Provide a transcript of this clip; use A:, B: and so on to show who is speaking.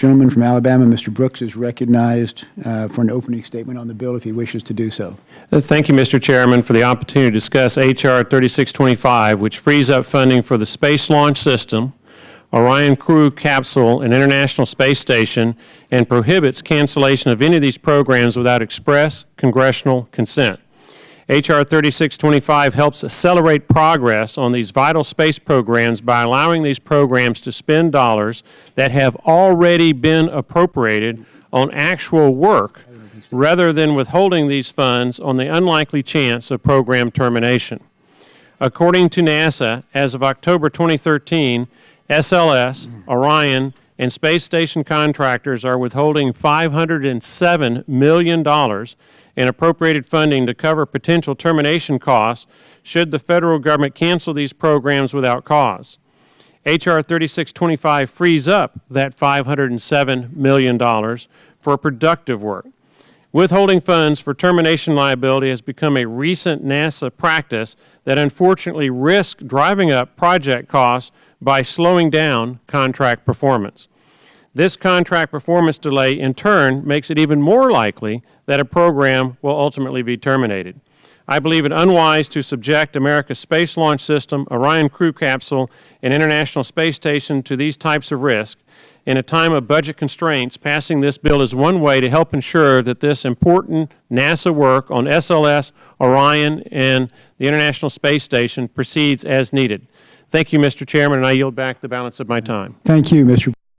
A: Gentleman from Alabama, Mr. Brooks, is recognized for an opening statement on the bill if he wishes to do so.
B: Thank you, Mr. Chairman, for the opportunity to discuss H.R. 3625, which frees up funding for the Space Launch System, Orion Crew Capsule, and International Space Station, and prohibits cancellation of any of these programs without express congressional consent. H.R. 3625 helps accelerate progress on these vital space programs by allowing these programs to spend dollars that have already been appropriated on actual work rather than withholding these funds on the unlikely chance of program termination. According to NASA, as of October 2013, SLS, Orion, and space station contractors are withholding $507 million in appropriated funding to cover potential termination costs should the federal government cancel these programs without cause. H.R. 3625 frees up that $507 million for productive work. Withholding funds for termination liability has become a recent NASA practice that unfortunately risks driving up project costs by slowing down contract performance. This contract performance delay, in turn, makes it even more likely that a program will ultimately be terminated. I believe it unwise to subject America's Space Launch System, Orion Crew Capsule, and International Space Station to these types of risk. In a time of budget constraints, passing this bill is one way to help ensure that this important NASA work on SLS, Orion, and the International Space Station proceeds as needed. Thank you, Mr. Chairman, and I yield back the balance of my time.
A: Thank you, Mr.